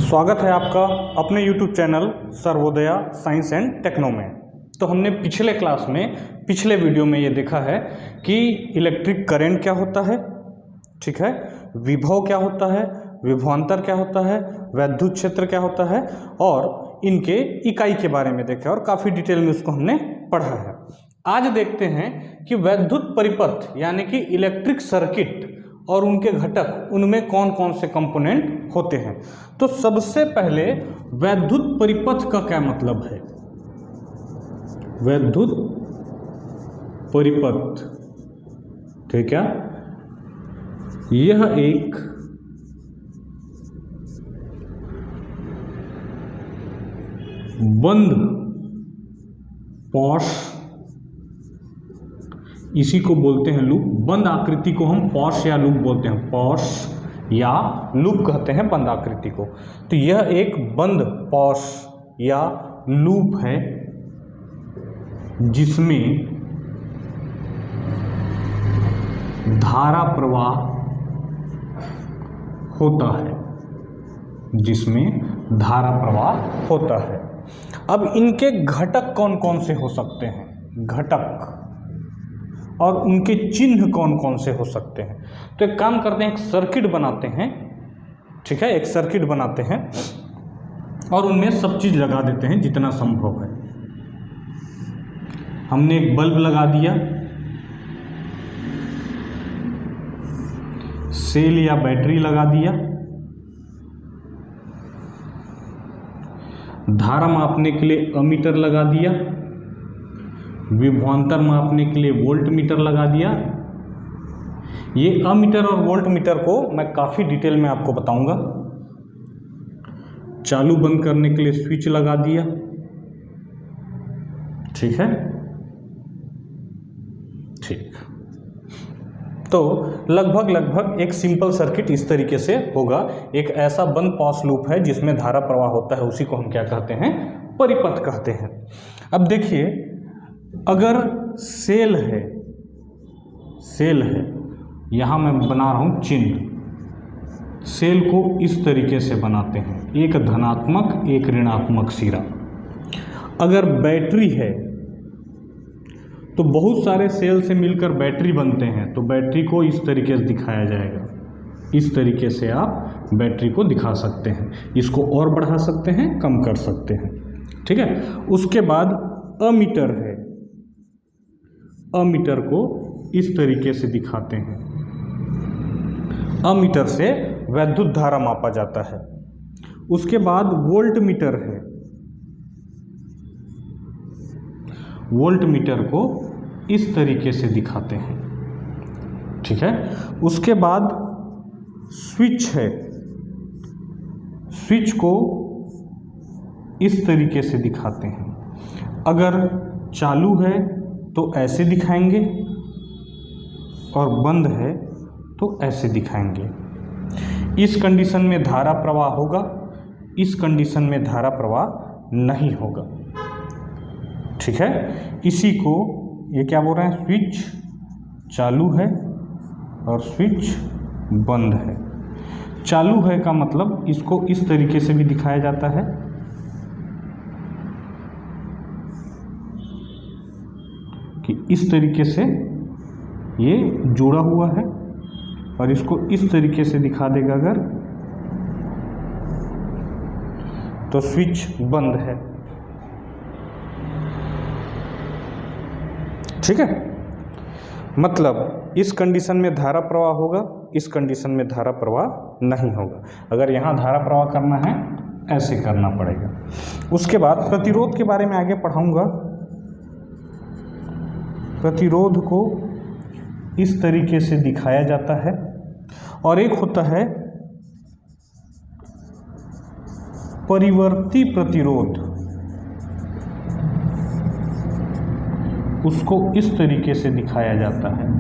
स्वागत है आपका अपने YouTube channel Sarvodaya science and techno में। तो हमने पिछले क्लास में पिछले वीडियो में ये देखा है कि इलेक्ट्रिक करंट क्या होता है, ठीक है, विभव क्या होता है, विभवांतर क्या होता है, वैद्युत क्षेत्र क्या होता है और इनके इकाई के बारे में देखा और काफ़ी डिटेल में उसको हमने पढ़ा है। आज देखते हैं कि वैद्युत परिपथ यानी कि इलेक्ट्रिक सर्किट और उनके घटक, उनमें कौन कौन से कंपोनेंट होते हैं। तो सबसे पहले वैद्युत परिपथ का क्या मतलब है। वैद्युत परिपथ ठीक है, यह एक बंद पॉश, इसी को बोलते हैं लूप। बंद आकृति को हम पॉश या लूप बोलते हैं, पॉश या लूप कहते हैं बंद आकृति को। तो यह एक बंद पॉश या लूप है जिसमें धारा प्रवाह होता है, जिसमें धारा प्रवाह होता है। अब इनके घटक कौन कौन से हो सकते हैं, घटक और उनके चिन्ह कौन कौन से हो सकते हैं। तो एक काम करते हैं, एक सर्किट बनाते हैं, ठीक है, एक सर्किट बनाते हैं और उनमें सब चीज़ लगा देते हैं जितना संभव है। हमने एक बल्ब लगा दिया, सेल या बैटरी लगा दिया, धारा मापने के लिए अमीटर लगा दिया, विभवांतर मापने के लिए वोल्ट मीटर लगा दिया। ये अमीटर और वोल्ट मीटर को मैं काफ़ी डिटेल में आपको बताऊंगा। चालू बंद करने के लिए स्विच लगा दिया, ठीक है, ठीक। तो लगभग एक सिंपल सर्किट इस तरीके से होगा। एक ऐसा बंद पॉश लूप है जिसमें धारा प्रवाह होता है, उसी को हम क्या कहते हैं, परिपथ कहते हैं। अब देखिए, अगर सेल है, यहाँ मैं बना रहा हूँ चिन्ह। सेल को इस तरीके से बनाते हैं, एक धनात्मक एक ऋणात्मक सिरा। अगर बैटरी है तो बहुत सारे सेल से मिलकर बैटरी बनते हैं, तो बैटरी को इस तरीके से दिखाया जाएगा। इस तरीके से आप बैटरी को दिखा सकते हैं, इसको और बढ़ा सकते हैं, कम कर सकते हैं, ठीक है। उसके बाद अमीटर है, अमीटर को इस तरीके से दिखाते हैं। अमीटर से वैद्युत धारा मापा जाता है। उसके बाद वोल्ट मीटर है, वोल्ट मीटर को इस तरीके से दिखाते हैं, ठीक है। उसके बाद स्विच है, स्विच को इस तरीके से दिखाते हैं। अगर चालू है तो ऐसे दिखाएंगे और बंद है तो ऐसे दिखाएंगे। इस कंडीशन में धारा प्रवाह होगा, इस कंडीशन में धारा प्रवाह नहीं होगा, ठीक है। इसी को ये क्या बोल रहे हैं, स्विच चालू है और स्विच बंद है। चालू है का मतलब इसको इस तरीके से भी दिखाया जाता है, कि इस तरीके से ये जुड़ा हुआ है और इसको इस तरीके से दिखा देगा अगर, तो स्विच बंद है, ठीक है। मतलब इस कंडीशन में धारा प्रवाह होगा, इस कंडीशन में धारा प्रवाह नहीं होगा। अगर यहाँ धारा प्रवाह करना है ऐसे करना पड़ेगा। उसके बाद प्रतिरोध के बारे में आगे पढ़ाऊंगा। प्रतिरोध को इस तरीके से दिखाया जाता है और एक होता है परिवर्ती प्रतिरोध, उसको इस तरीके से दिखाया जाता है।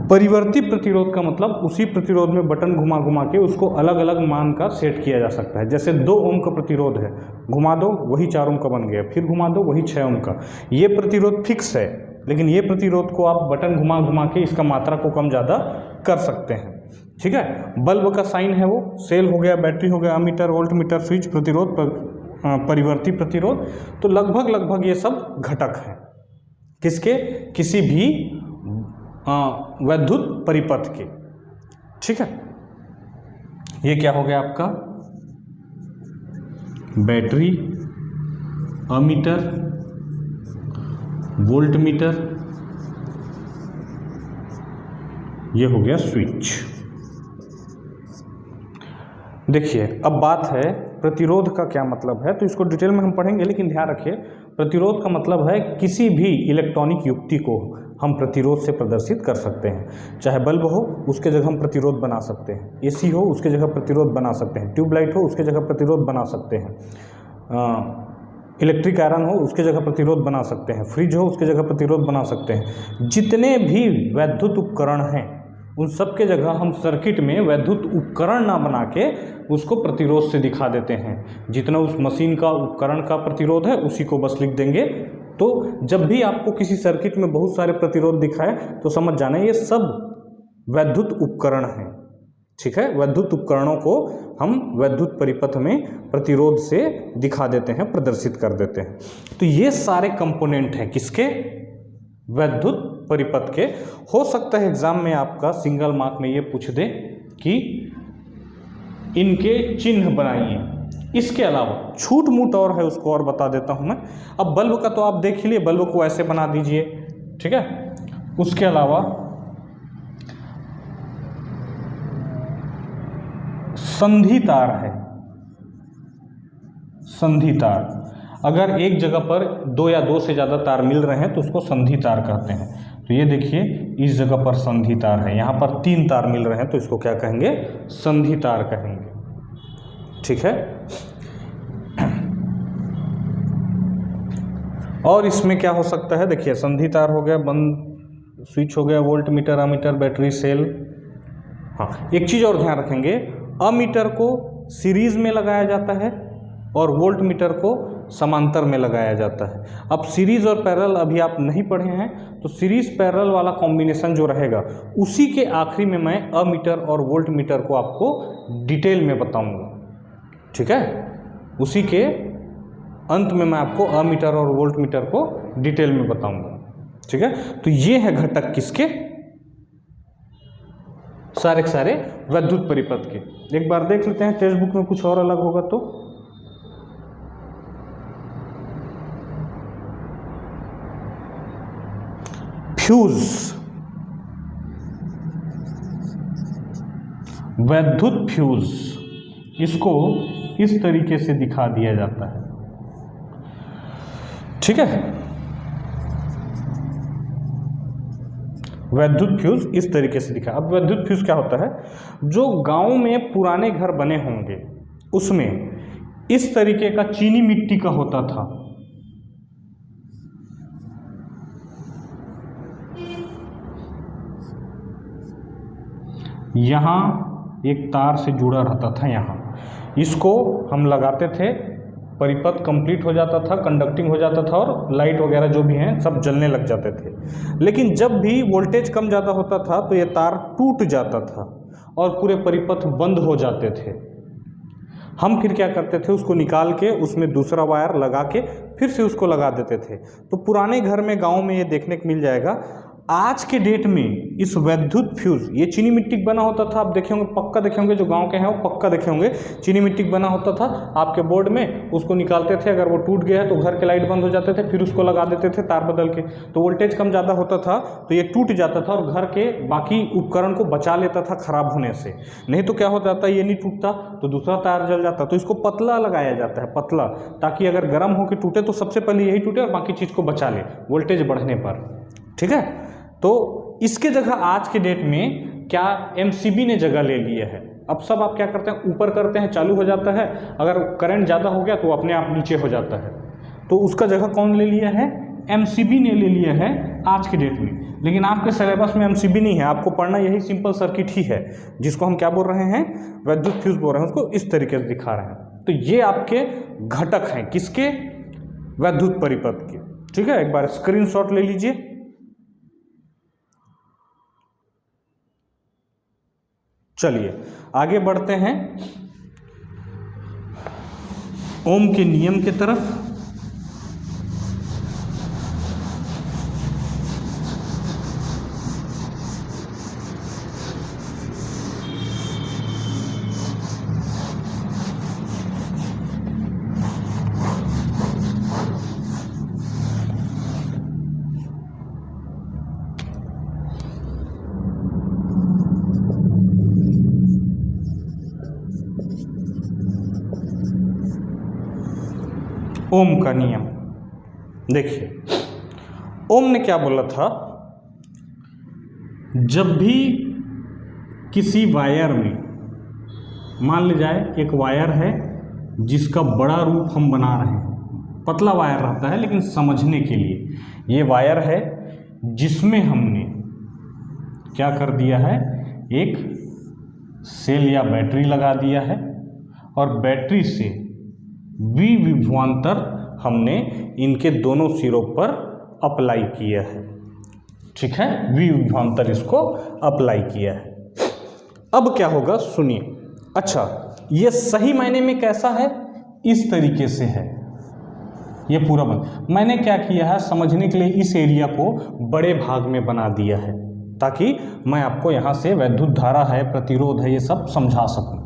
परिवर्ती प्रतिरोध का मतलब उसी प्रतिरोध में बटन घुमा घुमा के उसको अलग अलग मान का सेट किया जा सकता है। जैसे 2 ओम का प्रतिरोध है, घुमा दो वही 4 ओम का बन गया, फिर घुमा दो वही 6 ओम का। ये प्रतिरोध फिक्स है, लेकिन ये प्रतिरोध को आप बटन घुमा घुमा के इसका मात्रा को कम ज़्यादा कर सकते हैं। ठीक है। बल्ब का साइन है वो सेल हो गया, बैटरी हो गया, अमीटर, वोल्ट मीटर, स्विच, प्रतिरोध, परिवर्ती प्रतिरोध। तो लगभग ये सब घटक हैं किसके, किसी भी वैद्युत परिपथ के। ठीक है, ये क्या हो गया आपका बैटरी, अमीटर, वोल्ट मीटर, ये हो गया स्विच। देखिए अब बात है प्रतिरोध का क्या मतलब है, तो इसको डिटेल में हम पढ़ेंगे, लेकिन ध्यान रखिए प्रतिरोध का मतलब है किसी भी इलेक्ट्रॉनिक युक्ति को हम प्रतिरोध से प्रदर्शित कर सकते हैं। चाहे बल्ब हो उसके जगह हम प्रतिरोध बना सकते हैं, एसी हो उसके जगह प्रतिरोध बना सकते हैं, ट्यूबलाइट हो उसके जगह प्रतिरोध बना सकते हैं, इलेक्ट्रिक आयरन हो उसके जगह प्रतिरोध बना सकते हैं, फ्रिज हो उसके जगह प्रतिरोध बना सकते हैं। जितने भी वैद्युत उपकरण हैं उन सब के जगह हम सर्किट में वैद्युत उपकरण ना बना के उसको प्रतिरोध से दिखा देते हैं। जितना उस मशीन का उपकरण का प्रतिरोध है उसी को बस लिख देंगे। तो जब भी आपको किसी सर्किट में बहुत सारे प्रतिरोध दिखाए तो समझ जाना ये सब वैद्युत उपकरण हैं। ठीक है, वैद्युत उपकरणों को हम वैद्युत परिपथ में प्रतिरोध से दिखा देते हैं, प्रदर्शित कर देते हैं। तो ये सारे कंपोनेंट हैं किसके, वैद्युत परिपथ के। हो सकता है एग्जाम में आपका सिंगल मार्क में ये पूछ दे कि इनके चिन्ह बनाइए। इसके अलावा छूट मूट और है, उसको और बता देता हूं मैं। अब बल्ब का तो आप देख ही लिए, बल्ब को ऐसे बना दीजिए। ठीक है, उसके अलावा संधि तार है, संधि तार। अगर एक जगह पर दो या दो से ज़्यादा तार मिल रहे हैं तो उसको संधि तार कहते हैं। तो ये देखिए इस जगह पर संधि तार है, यहाँ पर 3 तार मिल रहे हैं तो इसको क्या कहेंगे, संधि तार कहेंगे। ठीक है, और इसमें क्या हो सकता है, देखिए संधि तार हो गया, बंद स्विच हो गया, volt meter, ammeter, battery, cell. हाँ, एक चीज़ और ध्यान रखेंगे, अमीटर को सीरीज में लगाया जाता है और वोल्ट मीटर को समांतर में लगाया जाता है। अब सीरीज और पैरेलल अभी आप नहीं पढ़े हैं तो सीरीज पैरेलल वाला कॉम्बिनेशन जो रहेगा उसी के आखिरी में मैं अमीटर और वोल्ट मीटर को आपको डिटेल में बताऊंगा। ठीक है, उसी के अंत में मैं आपको अमीटर और वोल्ट मीटर को डिटेल में बताऊंगा। ठीक है, तो ये है घटक किसके, सारे के सारे वैद्युत परिपथ के। एक बार देख लेते हैं टेक्स्ट बुक में कुछ और अलग होगा तो। फ्यूज, वैद्युत फ्यूज, इसको इस तरीके से दिखा दिया जाता है। ठीक है, वैद्युत फ्यूज इस तरीके से दिखा। अब वैद्युत फ्यूज क्या होता है, जो गांव में पुराने घर बने होंगे उसमें इस तरीके का चीनी मिट्टी का होता था। यहाँ एक तार से जुड़ा रहता था, यहाँ इसको हम लगाते थे, परिपथ कंप्लीट हो जाता था, कंडक्टिंग हो जाता था और लाइट वगैरह जो भी हैं सब जलने लग जाते थे। लेकिन जब भी वोल्टेज कम ज़्यादा होता था तो ये तार टूट जाता था और पूरे परिपथ बंद हो जाते थे। हम फिर क्या करते थे, उसको निकाल के उसमें दूसरा वायर लगा के फिर से उसको लगा देते थे। तो पुराने घर में गाँव में ये देखने को मिल जाएगा। आज के डेट में इस वैद्युत फ्यूज, ये चीनी मिट्टी बना होता था, आप देखे होंगे, पक्का देखे होंगे, जो गांव के हैं वो पक्का देखे होंगे, चीनी मिट्टी बना होता था आपके बोर्ड में, उसको निकालते थे, अगर वो टूट गया है तो घर के लाइट बंद हो जाते थे, फिर उसको लगा देते थे तार बदल के। तो वोल्टेज कम ज़्यादा होता था तो ये टूट जाता था और घर के बाकी उपकरण को बचा लेता था खराब होने से। नहीं तो क्या हो जाता, ये नहीं टूटता तो दूसरा तार जल जाता। तो इसको पतला लगाया जाता है, पतला, ताकि अगर गर्म होकर टूटे तो सबसे पहले यही टूटे और बाकी चीज़ को बचा ले वोल्टेज बढ़ने पर। ठीक है, तो इसके जगह आज के डेट में क्या एमसीबी ने जगह ले लिया है। अब सब आप क्या करते हैं, ऊपर करते हैं, चालू हो जाता है, अगर करंट ज़्यादा हो गया तो अपने आप नीचे हो जाता है। तो उसका जगह कौन ले लिया है, एमसीबी ने ले लिया है आज के डेट में। लेकिन आपके सिलेबस में एमसीबी नहीं है, आपको पढ़ना यही सिंपल सर्किट ही है, जिसको हम क्या बोल रहे हैं, वैद्युत फ्यूज बोल रहे हैं, उसको इस तरीके से दिखा रहे हैं। तो ये आपके घटक हैं किसके, वैद्युत परिपथ के। ठीक है, एक बार स्क्रीनशॉट ले लीजिए। चलिए आगे बढ़ते हैं ओम के नियम की तरफ। ओम का नियम देखिए, ओम ने क्या बोला था, जब भी किसी वायर में, मान ली जाए एक वायर है जिसका बड़ा रूप हम बना रहे हैं, पतला वायर रहता है लेकिन समझने के लिए ये वायर है जिसमें हमने क्या कर दिया है, एक सेल या बैटरी लगा दिया है और बैटरी से विभवांतर हमने इनके दोनों सिरों पर अप्लाई किया है। ठीक है, विभवांतर इसको अप्लाई किया है। अब क्या होगा सुनिए। अच्छा, ये सही मायने में कैसा है, इस तरीके से है ये पूरा मैंने क्या किया है, समझने के लिए इस एरिया को बड़े भाग में बना दिया है ताकि मैं आपको यहाँ से वैद्युत धारा है, प्रतिरोध है, ये सब समझा सकूँ।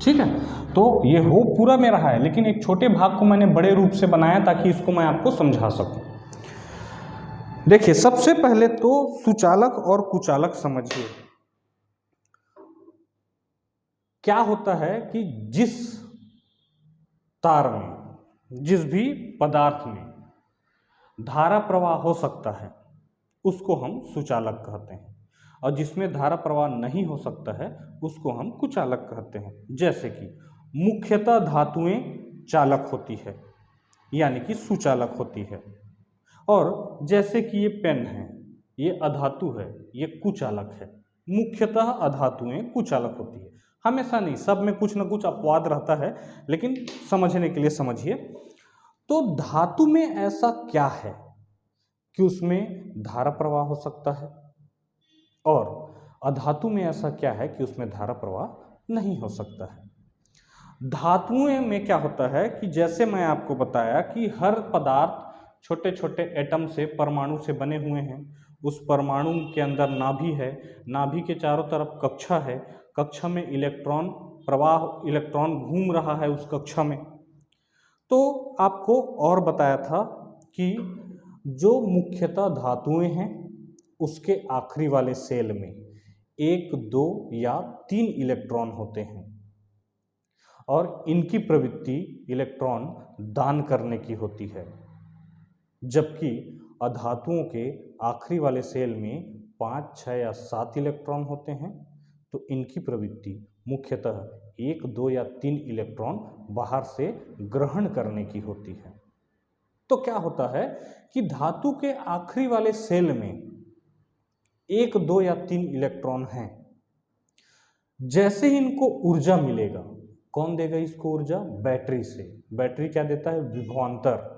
ठीक है, तो ये हो पूरा में रहा है लेकिन एक छोटे भाग को मैंने बड़े रूप से बनाया ताकि इसको मैं आपको समझा सकूं। देखिए, सबसे पहले तो सुचालक और कुचालक समझिए। क्या होता है कि जिस तार में, जिस भी पदार्थ में धारा प्रवाह हो सकता है उसको हम सुचालक कहते हैं और जिसमें धारा प्रवाह नहीं हो सकता है उसको हम कुचालक कहते हैं। जैसे कि मुख्यतः धातुएं चालक होती है यानी कि सुचालक होती है, और जैसे कि ये पेन है, ये अधातु है, ये कुचालक है। मुख्यतः अधातुएं कुचालक होती है, हमेशा नहीं, सब में कुछ ना कुछ अपवाद रहता है लेकिन समझने के लिए समझिए। तो धातु में ऐसा क्या है कि उसमें धारा प्रवाह हो सकता है और अधातु में ऐसा क्या है कि उसमें धारा प्रवाह नहीं हो सकता है। धातुओं में क्या होता है कि जैसे मैं आपको बताया कि हर पदार्थ छोटे छोटे एटम से, परमाणु से बने हुए हैं। उस परमाणु के अंदर नाभि है, नाभि के चारों तरफ कक्षा है, कक्षा में इलेक्ट्रॉन प्रवाह, इलेक्ट्रॉन घूम रहा है उस कक्षा में। तो आपको और बताया था कि जो मुख्यतः धातुएं हैं उसके आखिरी वाले सेल में 1, 2 या 3 इलेक्ट्रॉन होते हैं और इनकी प्रवृत्ति इलेक्ट्रॉन दान करने की होती है, जबकि अधातुओं के आखिरी वाले सेल में 5, 6 या 7 इलेक्ट्रॉन होते हैं। तो इनकी प्रवृत्ति मुख्यतः 1, 2 या 3 इलेक्ट्रॉन बाहर से ग्रहण करने की होती है। तो क्या होता है कि धातु के आखिरी वाले सेल में 1, 2 या 3 इलेक्ट्रॉन हैं। जैसे ही इनको ऊर्जा मिलेगा, कौन देगा इसको ऊर्जा? बैटरी से। बैटरी क्या देता है? विभवांतर।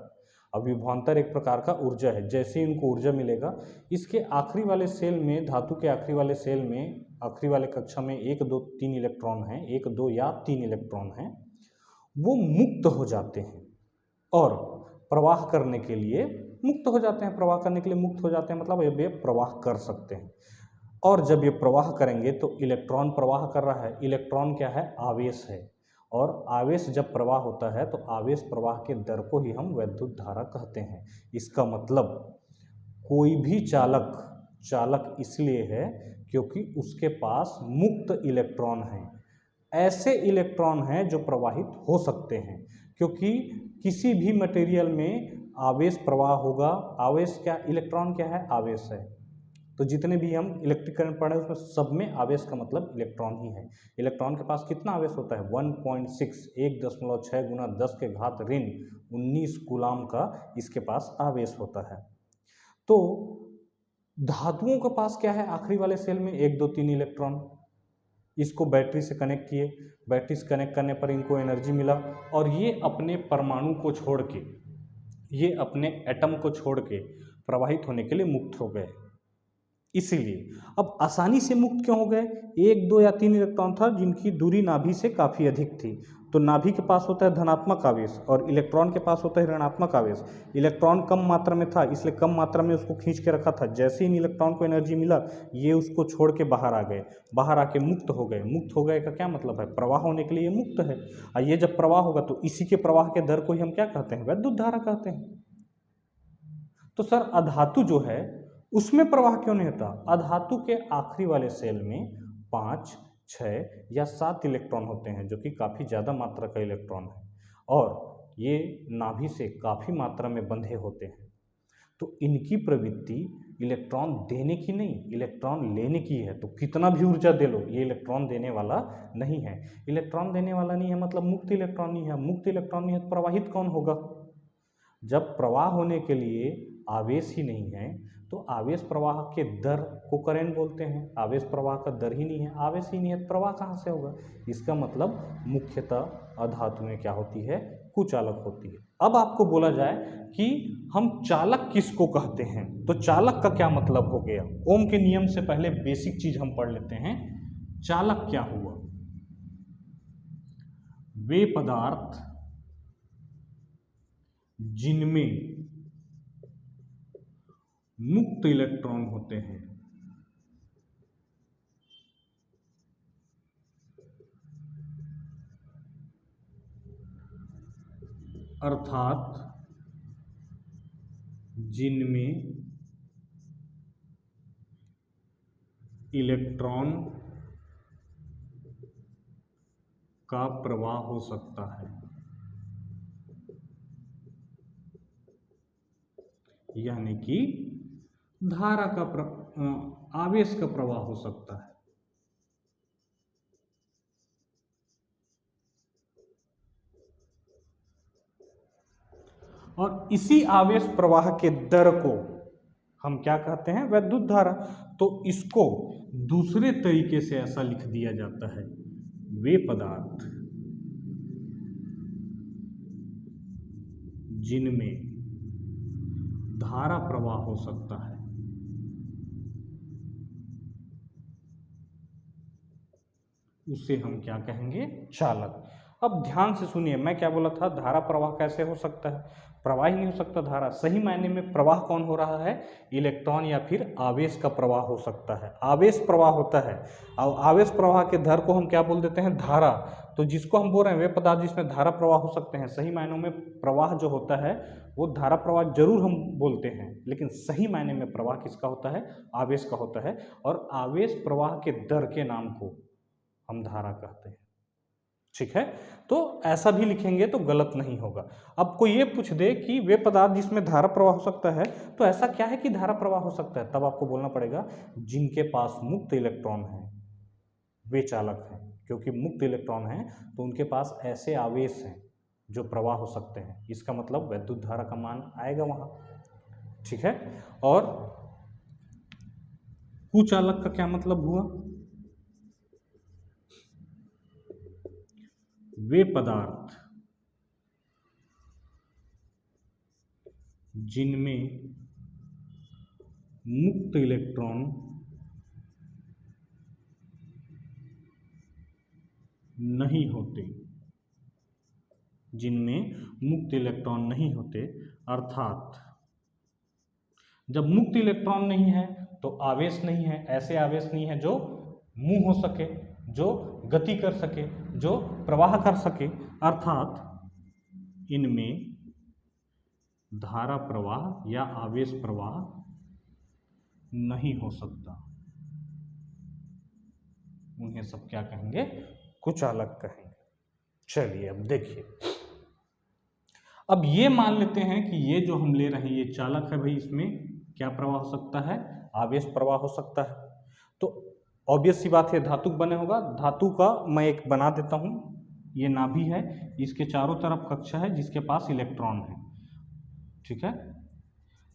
अब विभवांतर एक प्रकार का ऊर्जा है। जैसे ही इनको ऊर्जा मिलेगा, इसके आखिरी वाले सेल में, धातु के आखिरी वाले सेल में, आखिरी वाले कक्षा में 1, 2, 3 इलेक्ट्रॉन हैं, 1, 2 या 3 इलेक्ट्रॉन हैं, वो मुक्त हो जाते हैं और प्रवाह करने के लिए मुक्त हो जाते हैं। प्रवाह करने के लिए मुक्त हो जाते हैं मतलब ये प्रवाह कर सकते हैं। और जब ये प्रवाह करेंगे तो इलेक्ट्रॉन प्रवाह कर रहा है। इलेक्ट्रॉन क्या है? आवेश है। और आवेश जब प्रवाह होता है तो आवेश प्रवाह के दर को ही हम वैद्युत धारा कहते हैं। इसका मतलब कोई भी चालक इसलिए है क्योंकि उसके पास मुक्त इलेक्ट्रॉन हैं। ऐसे इलेक्ट्रॉन हैं जो प्रवाहित हो सकते हैं, क्योंकि किसी भी मटेरियल में आवेश प्रवाह होगा। आवेश क्या? इलेक्ट्रॉन क्या है? आवेश है। तो जितने भी हम इलेक्ट्रिक करंट पढ़े उसमें सब में आवेश का मतलब इलेक्ट्रॉन ही है। इलेक्ट्रॉन के पास कितना आवेश होता है? 1.6 1.6 गुना 10 के घात ऋण 19 कूलाम का इसके पास आवेश होता है। तो धातुओं के पास क्या है? आखिरी वाले सेल में 1, 2, 3 इलेक्ट्रॉन। इसको बैटरी से कनेक्ट किए, बैटरी से कनेक्ट करने पर इनको एनर्जी मिला और ये अपने परमाणु को छोड़ के, ये अपने एटम को छोड़ के प्रवाहित होने के लिए मुक्त हो गए। इसीलिए अब आसानी से मुक्त क्यों हो गए, 1, 2 या 3 इलेक्ट्रॉन था जिनकी दूरी नाभि से काफ़ी अधिक थी, तो नाभि के पास होता है धनात्मक आवेश और इलेक्ट्रॉन के पास होता है ऋणात्मक आवेश। इलेक्ट्रॉन कम मात्रा में था इसलिए कम मात्रा में उसको खींच के रखा था, जैसे ही इन इलेक्ट्रॉन को एनर्जी मिला ये उसको छोड़ के बाहर आ गए, बाहर आके मुक्त हो गए। मुक्त हो गए का क्या मतलब है, प्रवाह होने के लिए मुक्त है, और ये जब प्रवाह होगा तो इसी के प्रवाह के दर को ही हम क्या कहते हैं, वैद्युत धारा कहते हैं। तो सर अधातु जो है उसमें प्रवाह क्यों नहीं होता, अधातु के आखिरी वाले सेल में 5, 6 या 7 इलेक्ट्रॉन होते हैं जो कि काफ़ी ज़्यादा मात्रा का इलेक्ट्रॉन है, और ये नाभि से काफ़ी मात्रा में बंधे होते हैं। तो इनकी प्रवृत्ति इलेक्ट्रॉन देने की नहीं, इलेक्ट्रॉन लेने की है। तो कितना भी ऊर्जा दे लो ये इलेक्ट्रॉन देने वाला नहीं है। इलेक्ट्रॉन देने वाला नहीं है मतलब मुक्त इलेक्ट्रॉन नहीं है। मुक्त इलेक्ट्रॉन नहीं है तो प्रवाहित कौन होगा। जब प्रवाह होने के लिए आवेश ही नहीं है तो आवेश प्रवाह के दर को करंट बोलते हैं। आवेश प्रवाह का दर ही नहीं है, आवेश ही नहीं है तो प्रवाह कहाँ से होगा। इसका मतलब मुख्यतः अधातु में क्या होती है, कुचालक होती है। अब आपको बोला जाए कि हम चालक किसको कहते हैं, तो चालक का क्या मतलब हो गया। ओम के नियम से पहले बेसिक चीज हम पढ़ लेते हैं। चालक क्या हुआ, वे पदार्थ जिनमें मुक्त इलेक्ट्रॉन होते हैं, अर्थात जिनमें इलेक्ट्रॉन का प्रवाह हो सकता है, यानी कि धारा का आवेश का प्रवाह हो सकता है। और इसी आवेश प्रवाह के दर को हम क्या कहते हैं, वैद्युत धारा। तो इसको दूसरे तरीके से ऐसा लिख दिया जाता है, वे पदार्थ जिनमें धारा प्रवाह हो सकता है, उसे हम क्या कहेंगे, चालक। अब ध्यान से सुनिए, मैं क्या बोला था, धारा प्रवाह कैसे हो सकता है, प्रवाह ही नहीं हो सकता धारा। सही मायने में प्रवाह कौन हो रहा है, इलेक्ट्रॉन या फिर आवेश का प्रवाह हो सकता है। आवेश प्रवाह होता है और आवेश प्रवाह के दर को हम क्या बोल देते हैं, धारा। तो जिसको हम बोल रहे हैं वे पदार्थ जिसमें धारा प्रवाह हो सकते हैं, सही मायनों में प्रवाह जो होता है वो धारा प्रवाह जरूर हम बोलते हैं, लेकिन सही मायने में प्रवाह किसका होता है, आवेश का होता है। और आवेश प्रवाह के दर के नाम को हम धारा कहते हैं। ठीक है, तो ऐसा भी लिखेंगे तो गलत नहीं होगा। अब कोई ये पूछ दे कि वे पदार्थ जिसमें धारा प्रवाह हो सकता है, तो ऐसा क्या है कि धारा प्रवाह हो सकता है, तब आपको बोलना पड़ेगा जिनके पास मुक्त इलेक्ट्रॉन है वे चालक हैं। क्योंकि मुक्त इलेक्ट्रॉन है तो उनके पास ऐसे आवेश हैं जो प्रवाह हो सकते हैं, इसका मतलब वैद्युत धारा का मान आएगा वहां। ठीक है, और कुचालक का क्या मतलब हुआ, वे पदार्थ जिनमें मुक्त इलेक्ट्रॉन नहीं होते, जिनमें मुक्त इलेक्ट्रॉन नहीं होते, अर्थात जब मुक्त इलेक्ट्रॉन नहीं है तो आवेश नहीं है, ऐसे आवेश नहीं है जो मूव हो सके, जो गति कर सके, जो प्रवाह कर सके, अर्थात इनमें धारा प्रवाह या आवेश प्रवाह नहीं हो सकता। उन्हें सब क्या कहेंगे, कुचालक कहेंगे। चलिए अब देखिए, अब ये मान लेते हैं कि ये जो हम ले रहे हैं ये चालक है भाई, इसमें क्या प्रवाह हो सकता है, आवेश प्रवाह हो सकता है। तो ऑब्वियस सी बात है धातु बने होगा। धातु का मैं एक बना देता हूँ, ये नाभि है, इसके चारों तरफ कक्षा है जिसके पास इलेक्ट्रॉन है। ठीक है,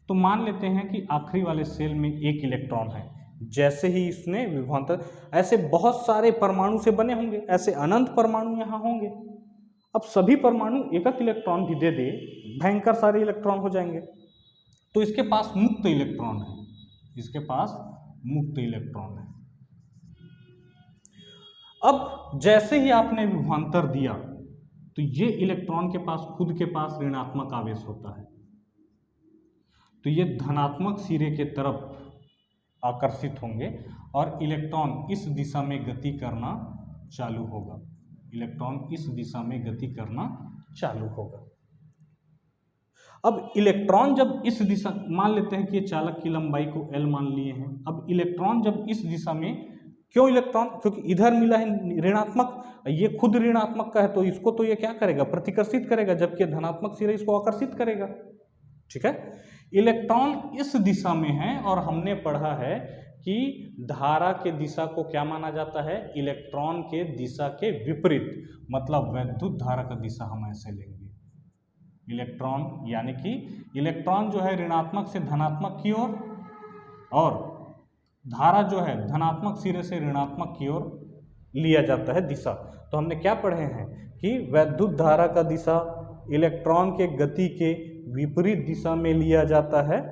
तो मान लेते हैं कि आखिरी वाले सेल में एक इलेक्ट्रॉन है। जैसे ही इसने विभवांतर, ऐसे बहुत सारे परमाणु से बने होंगे, ऐसे अनंत परमाणु यहाँ होंगे। अब सभी परमाणु एक एक इलेक्ट्रॉन भी दे दे, भयंकर सारे इलेक्ट्रॉन हो जाएंगे। तो इसके पास मुक्त इलेक्ट्रॉन है, इसके पास मुक्त इलेक्ट्रॉन है। अब जैसे ही आपने विभवांतर दिया तो ये इलेक्ट्रॉन के पास खुद के पास ऋणात्मक आवेश होता है, तो ये धनात्मक सिरे के तरफ आकर्षित होंगे और इलेक्ट्रॉन इस दिशा में गति करना चालू होगा। इलेक्ट्रॉन इस दिशा में गति करना चालू होगा। अब इलेक्ट्रॉन जब इस दिशा, मान लेते हैं कि ये चालक की लंबाई को L मान लिए हैं। अब इलेक्ट्रॉन जब इस दिशा में, क्यों इलेक्ट्रॉन, क्योंकि इधर मिला है ऋणात्मक, ये खुद ऋणात्मक का है तो इसको तो ये क्या करेगा, प्रतिकर्षित करेगा, जबकि धनात्मक सिरा इसको आकर्षित करेगा। ठीक है, इलेक्ट्रॉन इस दिशा में है और हमने पढ़ा है कि धारा के दिशा को क्या माना जाता है, इलेक्ट्रॉन के दिशा के विपरीत, मतलब वैद्युत धारा का दिशा हम ऐसे लेंगे। इलेक्ट्रॉन यानी कि इलेक्ट्रॉन जो है ऋणात्मक से धनात्मक की ओर और धारा जो है धनात्मक सिरे से ऋणात्मक की ओर लिया जाता है दिशा। तो हमने क्या पढ़े हैं कि वैद्युत धारा का दिशा इलेक्ट्रॉन के गति के विपरीत दिशा में लिया जाता है।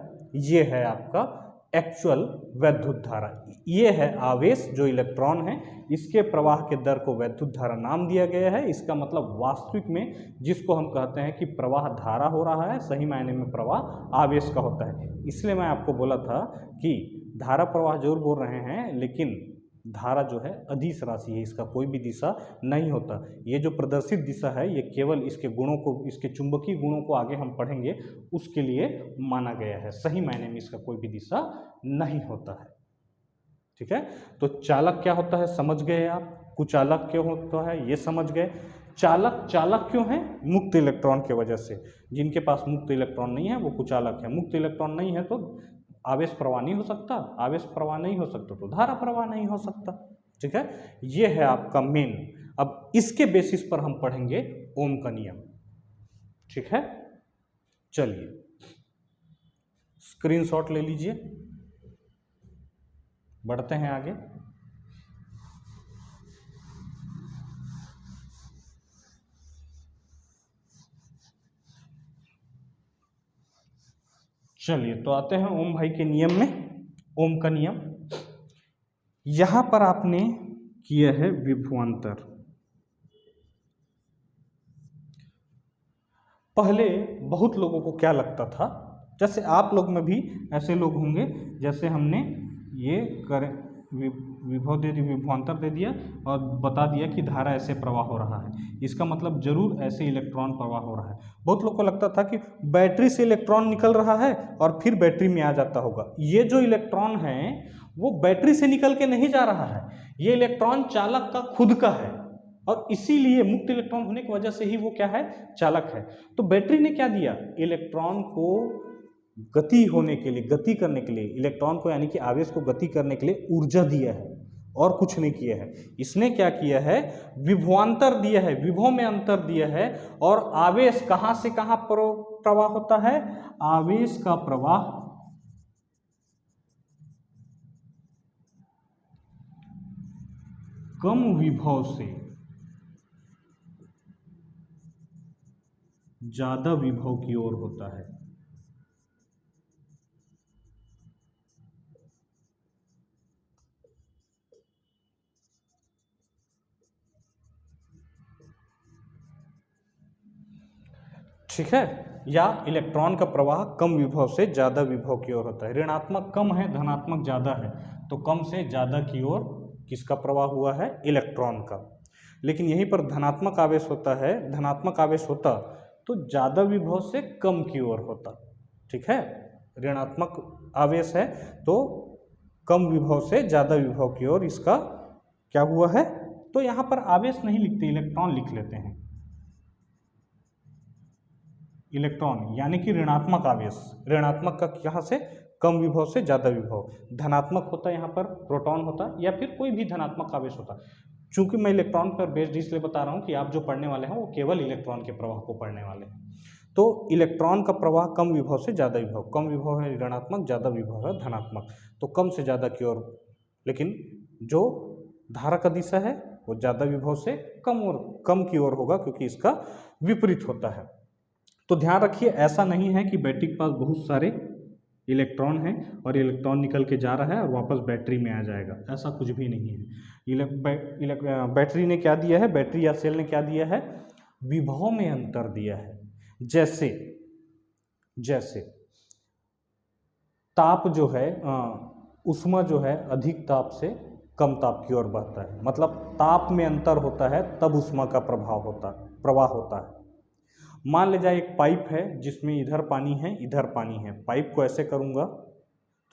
ये है आपका एक्चुअल वैद्युत धारा, ये है आवेश जो इलेक्ट्रॉन है, इसके प्रवाह के दर को वैद्युत धारा नाम दिया गया है। इसका मतलब वास्तविक में जिसको हम कहते हैं कि प्रवाह धारा हो रहा है, सही मायने में प्रवाह आवेश का होता है। इसलिए मैं आपको बोला था कि धारा प्रवाह जरूर बोल रहे हैं, लेकिन धारा जो है अदिश राशि है, इसका कोई भी दिशा नहीं होता। ये जो प्रदर्शित दिशा है ये केवल इसके गुणों को, इसके चुंबकीय गुणों को आगे हम पढ़ेंगे उसके लिए माना गया है, सही मायने में इसका कोई भी दिशा नहीं होता है। ठीक है, तो चालक क्या होता है समझ गए आप, कुचालक क्या होता है ये समझ गए। चालक, चालक क्यों है, मुक्त इलेक्ट्रॉन के वजह से। जिनके पास मुक्त इलेक्ट्रॉन नहीं है वो कुचालक है। मुक्त इलेक्ट्रॉन नहीं है तो आवेश प्रवाह नहीं हो सकता, आवेश प्रवाह नहीं हो सकता तो धारा प्रवाह नहीं हो सकता। ठीक है, ये है आपका मेन। अब इसके बेसिस पर हम पढ़ेंगे ओम का नियम। ठीक है, चलिए स्क्रीनशॉट ले लीजिए, बढ़ते हैं आगे। चलिए तो आते हैं ओम भाई के नियम में। ओम का नियम यहां पर आपने किया है विभवांतर। पहले बहुत लोगों को क्या लगता था, जैसे आप लोग में भी ऐसे लोग होंगे, जैसे हमने ये विभव दे दी, विभवांतर दे दिया और बता दिया कि धारा ऐसे प्रवाह हो रहा है, इसका मतलब जरूर ऐसे इलेक्ट्रॉन प्रवाह हो रहा है। बहुत लोग को लगता था कि बैटरी से इलेक्ट्रॉन निकल रहा है और फिर बैटरी में आ जाता होगा। ये जो इलेक्ट्रॉन है वो बैटरी से निकल के नहीं जा रहा है, ये इलेक्ट्रॉन चालक का खुद का है और इसीलिए मुक्त इलेक्ट्रॉन होने की वजह से ही वो क्या है, चालक है। तो बैटरी ने क्या दिया, इलेक्ट्रॉन को गति होने के लिए, गति करने के लिए, इलेक्ट्रॉन को यानी कि आवेश को गति करने के लिए ऊर्जा दिया है और कुछ नहीं किया है। इसने क्या किया है, विभवांतर दिया है, विभव में अंतर दिया है। और आवेश कहां से कहां प्रवाह होता है, आवेश का प्रवाह कम विभव से ज्यादा विभव की ओर होता है। ठीक है, या इलेक्ट्रॉन का प्रवाह कम विभव से ज्यादा विभव की ओर होता है। ऋणात्मक कम है, धनात्मक ज्यादा है, तो कम से ज्यादा की ओर किसका प्रवाह हुआ है, इलेक्ट्रॉन का। लेकिन यहीं पर धनात्मक आवेश होता है, धनात्मक आवेश होता तो ज्यादा विभव से कम की ओर होता। ठीक है, ऋणात्मक आवेश है तो कम विभव से ज्यादा विभव की ओर इसका क्या हुआ है। तो यहां पर आवेश नहीं लिखते, इलेक्ट्रॉन लिख लेते हैं। इलेक्ट्रॉन यानी कि ऋणात्मक आवेश, ऋणात्मक का कहाँ से, कम विभव से ज्यादा विभव। धनात्मक होता है यहाँ पर प्रोटॉन होता या फिर कोई भी धनात्मक आवेश होता। चूंकि मैं इलेक्ट्रॉन पर बेस्ड इसलिए बता रहा हूँ कि आप जो पढ़ने वाले हैं वो केवल इलेक्ट्रॉन के प्रवाह को पढ़ने वाले हैं। तो इलेक्ट्रॉन का प्रवाह कम विभव से ज्यादा विभव, कम विभव है ऋणात्मक, ज्यादा विभव है धनात्मक, तो कम से ज्यादा की ओर। लेकिन जो धारा का दिशा है वो ज्यादा विभव से कम की ओर होगा, क्योंकि इसका विपरीत होता है। तो ध्यान रखिए, ऐसा नहीं है कि बैटरी के पास बहुत सारे इलेक्ट्रॉन है और इलेक्ट्रॉन निकल के जा रहा है और वापस बैटरी में आ जाएगा, ऐसा कुछ भी नहीं है। बैटरी ने क्या दिया है, बैटरी या सेल ने क्या दिया है, विभव में अंतर दिया है। जैसे जैसे ताप जो है, ऊष्मा जो है अधिक ताप से कम ताप की ओर बढ़ता है, मतलब ताप में अंतर होता है तब ऊष्मा का प्रवाह होता है। मान ले जाए एक पाइप है जिसमें इधर पानी है इधर पानी है, पाइप को ऐसे करूँगा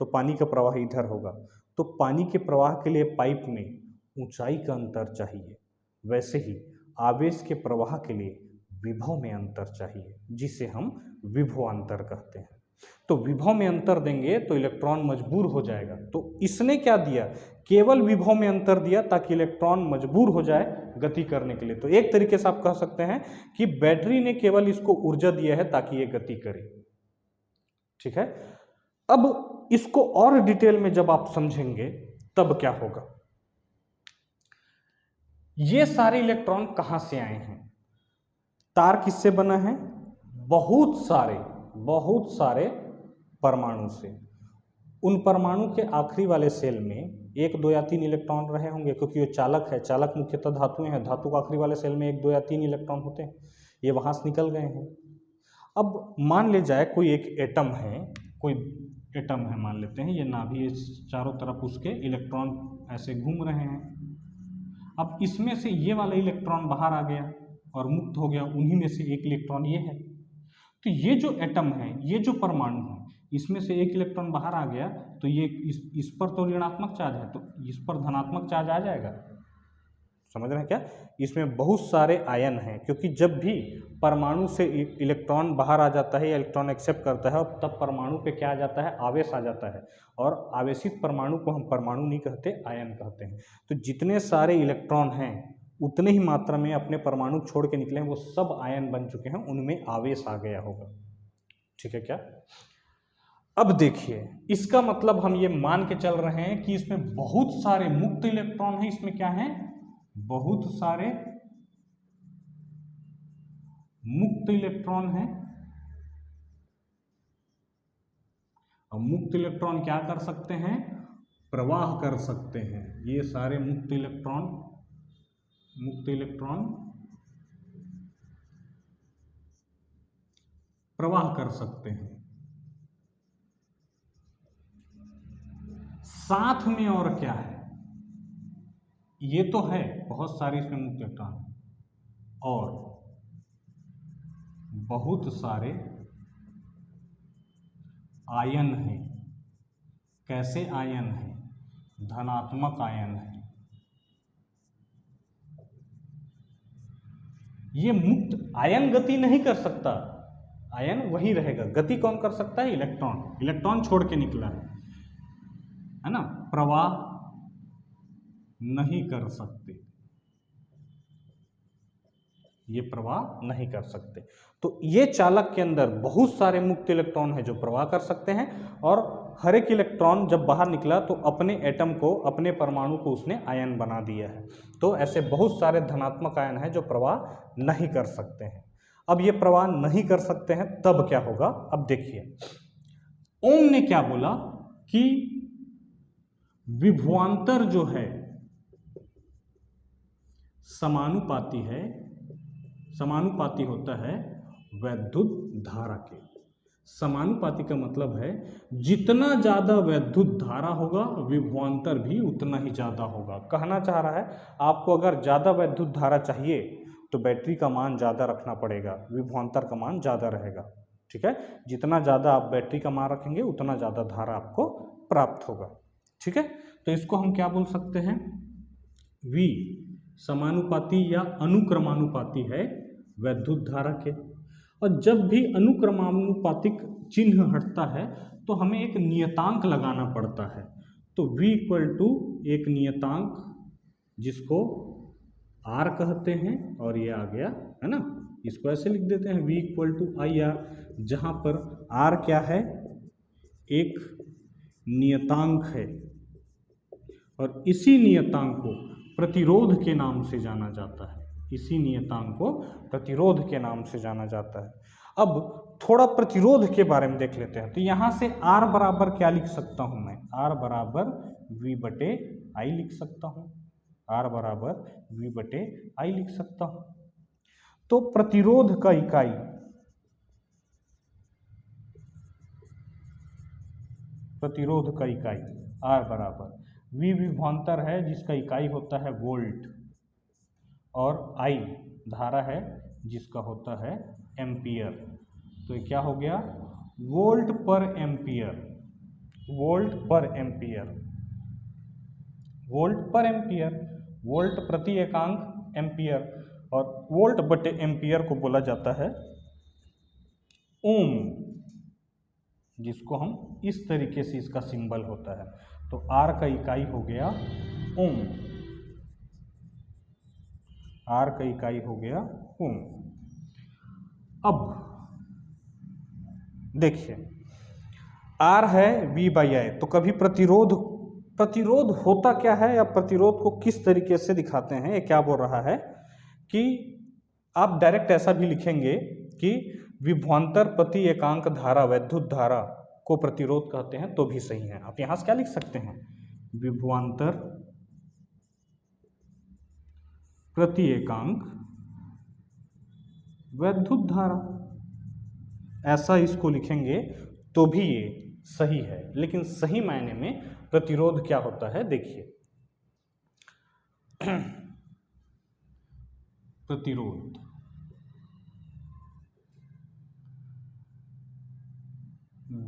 तो पानी का प्रवाह इधर होगा, तो पानी के प्रवाह के लिए पाइप में ऊंचाई का अंतर चाहिए, वैसे ही आवेश के प्रवाह के लिए विभव में अंतर चाहिए, जिसे हम विभवांतर कहते हैं। तो विभव में अंतर देंगे तो इलेक्ट्रॉन मजबूर हो जाएगा, तो इसने क्या दिया, केवल विभव में अंतर दिया ताकि इलेक्ट्रॉन मजबूर हो जाए गति करने के लिए। तो एक तरीके से आप कह सकते हैं कि बैटरी ने केवल इसको ऊर्जा दिया है ताकि ये गति करे। ठीक है, अब इसको और डिटेल में जब आप समझेंगे तब क्या होगा। ये सारे इलेक्ट्रॉन कहां से आए हैं, तार किससे बना है, बहुत सारे परमाणु से। उन परमाणु के आखिरी वाले सेल में 1, 2 या 3 इलेक्ट्रॉन रहे होंगे, क्योंकि ये चालक है, चालक मुख्यतः धातुएं हैं, धातु के आखिरी वाले सेल में 1, 2 या 3 इलेक्ट्रॉन होते हैं, ये वहां से निकल गए हैं। अब मान ले जाए कोई एक एटम है, कोई एटम है मान लेते हैं, ये नाभि, चारों तरफ उसके इलेक्ट्रॉन ऐसे घूम रहे हैं। अब इसमें से ये वाला इलेक्ट्रॉन बाहर आ गया और मुक्त हो गया, उन्हीं में से एक इलेक्ट्रॉन ये है। तो ये जो एटम है, ये जो परमाणु है, इसमें से एक इलेक्ट्रॉन बाहर आ गया तो ये इस पर तो ऋणात्मक चार्ज है, तो इस पर धनात्मक चार्ज आ जाएगा। समझ रहे हैं क्या, इसमें बहुत सारे आयन हैं, क्योंकि जब भी परमाणु से इलेक्ट्रॉन बाहर आ जाता है या इलेक्ट्रॉन एक्सेप्ट करता है और तब परमाणु पे क्या आ जाता है, आवेश आ जाता है, और आवेशित परमाणु को हम परमाणु नहीं कहते, आयन कहते हैं। तो जितने सारे इलेक्ट्रॉन हैं उतने ही मात्रा में अपने परमाणु छोड़ के निकले हैं, वो सब आयन बन चुके हैं, उनमें आवेश आ गया होगा। ठीक है क्या, अब देखिए इसका मतलब हम ये मान के चल रहे हैं कि इसमें बहुत सारे मुक्त इलेक्ट्रॉन हैं। इसमें क्या है, बहुत सारे मुक्त इलेक्ट्रॉन हैं। और मुक्त इलेक्ट्रॉन क्या कर सकते हैं, प्रवाह कर सकते हैं। ये सारे मुक्त इलेक्ट्रॉन प्रवाह कर सकते हैं। साथ में और क्या है, ये तो है बहुत सारी इसमें मुक्त इलेक्ट्रॉन, और बहुत सारे आयन हैं। कैसे आयन हैं, धनात्मक आयन है। ये मुक्त आयन गति नहीं कर सकता, आयन वही रहेगा, गति कौन कर सकता है, इलेक्ट्रॉन। इलेक्ट्रॉन छोड़ के निकला है ना, प्रवाह नहीं कर सकते, ये प्रवाह नहीं कर सकते। तो ये चालक के अंदर बहुत सारे मुक्त इलेक्ट्रॉन हैं जो प्रवाह कर सकते हैं, और हर एक इलेक्ट्रॉन जब बाहर निकला तो अपने एटम को, अपने परमाणु को उसने आयन बना दिया है। तो ऐसे बहुत सारे धनात्मक आयन हैं जो प्रवाह नहीं कर सकते हैं। अब ये प्रवाह नहीं कर सकते हैं तब क्या होगा, अब देखिए ओम ने क्या बोला कि विभवांतर जो है समानुपाती है, समानुपाती होता है वैद्युत धारा के। समानुपाती का मतलब है जितना ज़्यादा वैद्युत धारा होगा विभवांतर भी उतना ही ज़्यादा होगा। कहना चाह रहा है आपको अगर ज़्यादा वैद्युत धारा चाहिए तो बैटरी का मान ज़्यादा रखना पड़ेगा, विभवांतर का मान ज़्यादा रहेगा। ठीक है, जितना ज़्यादा आप बैटरी का मान रखेंगे उतना ज़्यादा धारा आपको प्राप्त होगा। ठीक है, तो इसको हम क्या बोल सकते हैं, V समानुपाती या अनुक्रमानुपाती है वैद्युत धारा के। और जब भी अनुक्रमानुपातिक चिन्ह हटता है तो हमें एक नियतांक लगाना पड़ता है। तो V इक्वल टू एक नियतांक जिसको R कहते हैं, और ये आ गया है ना, इसको ऐसे लिख देते हैं V इक्वल टू IR, जहाँ पर R क्या है, एक नियतांक है, और इसी नियतांक को प्रतिरोध के नाम से जाना जाता है। इसी नियतांक को प्रतिरोध के नाम से जाना जाता है। अब थोड़ा प्रतिरोध के बारे में देख लेते हैं। तो यहाँ से R बराबर क्या लिख सकता हूँ मैं, R बराबर V/I लिख सकता हूँ, R बराबर V/I लिख सकता हूँ। तो प्रतिरोध का इकाई R बराबर V विभवांतर है जिसका इकाई होता है वोल्ट, और I धारा है जिसका होता है एम्पियर। तो ये क्या हो गया, वोल्ट पर एम्पियर, वोल्ट प्रति एकांक एम्पियर, और वोल्ट बटे एम्पियर को बोला जाता है ओम, जिसको हम इस तरीके से इसका सिंबल होता है। तो R का इकाई हो गया ओम, R का इकाई हो गया ओम। अब देखिए R है V/I, तो कभी प्रतिरोध होता क्या है या प्रतिरोध को किस तरीके से दिखाते हैं, ये क्या बोल रहा है कि आप डायरेक्ट ऐसा भी लिखेंगे कि विभवांतर प्रति एकांक धारा, वैद्युत धारा को प्रतिरोध कहते हैं, तो भी सही है। आप यहां से क्या लिख सकते हैं, विभवांतर प्रति एकांक वैद्युत धारा, ऐसा इसको लिखेंगे तो भी ये सही है। लेकिन सही मायने में प्रतिरोध क्या होता है देखिए, प्रतिरोध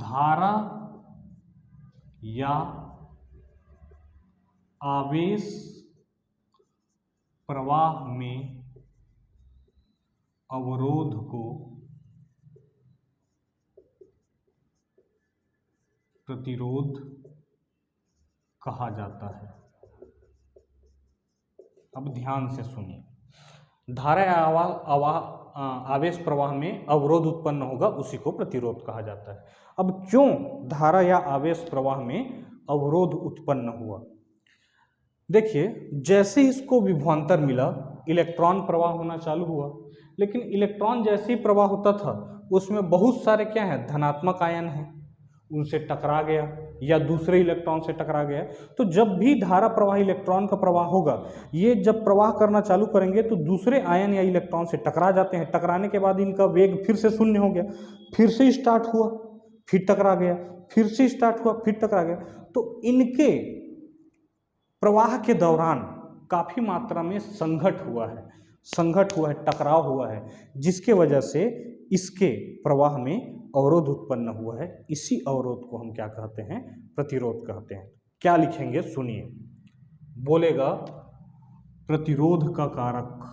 धारा या आवेश प्रवाह में अवरोध को प्रतिरोध कहा जाता है। अब ध्यान से सुनिए, धारा या आवेश प्रवाह में अवरोध उत्पन्न होगा, उसी को प्रतिरोध कहा जाता है। अब क्यों धारा या आवेश प्रवाह में अवरोध उत्पन्न हुआ, देखिए जैसे इसको विभवांतर मिला, इलेक्ट्रॉन प्रवाह होना चालू हुआ, लेकिन इलेक्ट्रॉन जैसे ही प्रवाह होता था उसमें बहुत सारे क्या है, धनात्मक आयन हैं, उनसे टकरा गया या दूसरे इलेक्ट्रॉन से टकरा गया। तो जब भी धारा प्रवाह, इलेक्ट्रॉन का प्रवाह होगा, ये जब प्रवाह करना चालू करेंगे तो दूसरे आयन या इलेक्ट्रॉन से टकरा जाते हैं। टकराने के बाद इनका वेग फिर से शून्य हो गया, फिर से स्टार्ट हुआ, फिर टकरा गया, फिर से स्टार्ट हुआ, फिर टकरा गया। तो इनके प्रवाह के दौरान काफी मात्रा में संघट हुआ है, टकराव हुआ है, जिसके वजह से इसके प्रवाह में अवरोध उत्पन्न हुआ है। इसी अवरोध को हम क्या कहते हैं, प्रतिरोध कहते हैं। क्या लिखेंगे सुनिए, बोलेगा प्रतिरोध का कारक,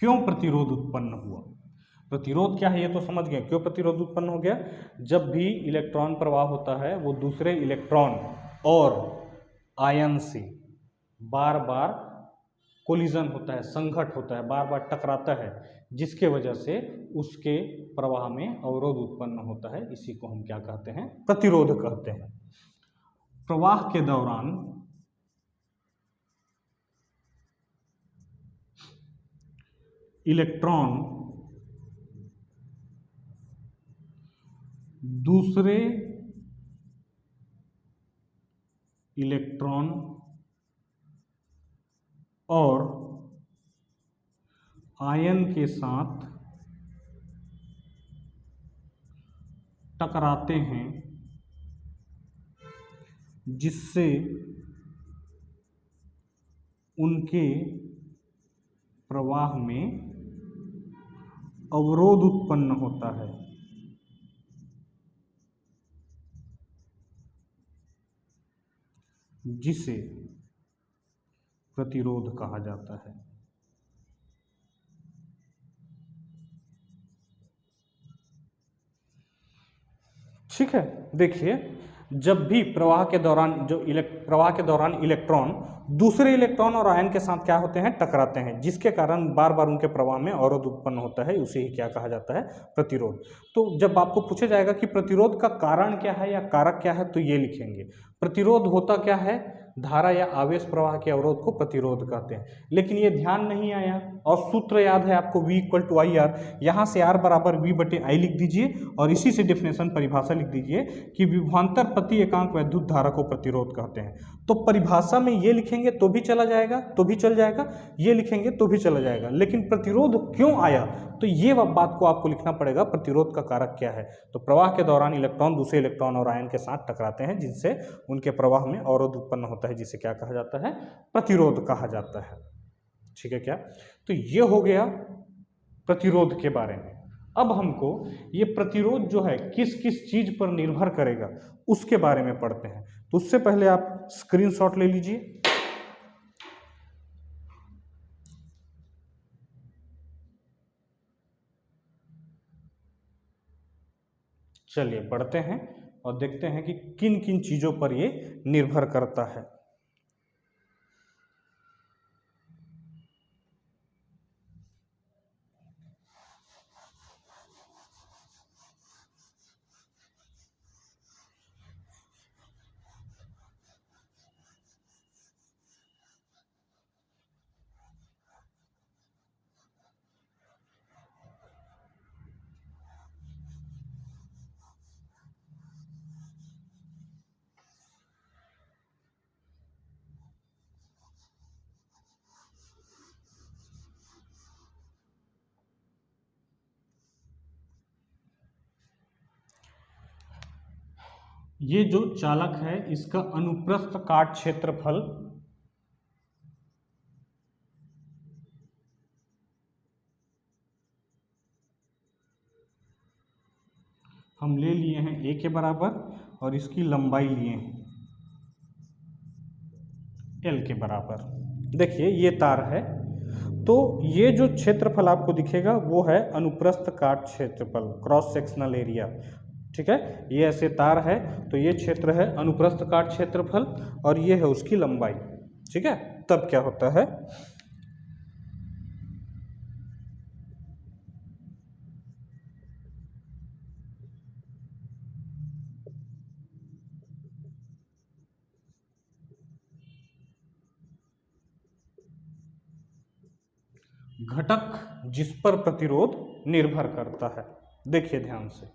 क्यों प्रतिरोध उत्पन्न हुआ। प्रतिरोध क्या है ये तो समझ गए, क्यों प्रतिरोध उत्पन्न हो गया। जब भी इलेक्ट्रॉन प्रवाह होता है वो दूसरे इलेक्ट्रॉन और आयन से बार बार कोलिजन होता है, संघट होता है, बार बार टकराता है, जिसके वजह से उसके प्रवाह में अवरोध उत्पन्न होता है। इसी को हम क्या कहते हैं, प्रतिरोध कहते हैं। प्रवाह के दौरान इलेक्ट्रॉन दूसरे इलेक्ट्रॉन और आयन के साथ टकराते हैं, जिससे उनके प्रवाह में अवरोध उत्पन्न होता है, जिसे प्रतिरोध कहा जाता है। ठीक है, देखिए जब भी प्रवाह के दौरान इलेक्ट्रॉन दूसरे इलेक्ट्रॉन और आयन के साथ क्या होते हैं, टकराते हैं, जिसके कारण बार बार उनके प्रवाह में अवरोध उत्पन्न होता है, उसे ही क्या कहा जाता है, प्रतिरोध। तो जब आपको पूछा जाएगा कि प्रतिरोध का कारण क्या है या कारक क्या है, तो ये लिखेंगे। प्रतिरोध होता क्या है, धारा या आवेश प्रवाह के अवरोध को प्रतिरोध कहते हैं। लेकिन ये ध्यान नहीं आया और सूत्र याद है आपको V = IR, यहाँ से R = V/I लिख दीजिए और इसी से डेफिनेशन परिभाषा लिख दीजिए कि विभवांतर प्रति एकांक वैद्युत धारा को प्रतिरोध कहते हैं। तो परिभाषा में ये लिखेंगे तो भी चला जाएगा, तो भी चल जाएगा, ये लिखेंगे तो भी चला जाएगा, लेकिन प्रतिरोध क्यों आया तो ये बात को आपको लिखना पड़ेगा, प्रतिरोध का कारक क्या है। तो प्रवाह के दौरान इलेक्ट्रॉन दूसरे इलेक्ट्रॉन और आयन के साथ टकराते हैं, जिनसे उनके प्रवाह में अवरोध उत्पन्न होता है, जिसे क्या कहा जाता है, प्रतिरोध कहा जाता है। ठीक है क्या? तो ये हो गया प्रतिरोध के बारे में। अब हमको ये प्रतिरोध जो है किस किस चीज पर निर्भर करेगा उसके बारे में पढ़ते हैं। तो उससे पहले आप स्क्रीनशॉट ले लीजिए। चलिए पढ़ते हैं और देखते हैं कि किन किन चीजों पर ये निर्भर करता है। ये जो चालक है इसका अनुप्रस्थ काट क्षेत्रफल हम ले लिए हैं a के बराबर और इसकी लंबाई लिए हैं l के बराबर। देखिए ये तार है, तो ये जो क्षेत्रफल आपको दिखेगा वो है अनुप्रस्थ काट क्षेत्रफल, क्रॉस सेक्शनल एरिया। ठीक है, ये ऐसे तार है तो ये क्षेत्र है अनुप्रस्थ काट क्षेत्रफल और ये है उसकी लंबाई। ठीक है, तब क्या होता है, घटक जिस पर प्रतिरोध निर्भर करता है। देखिए ध्यान से,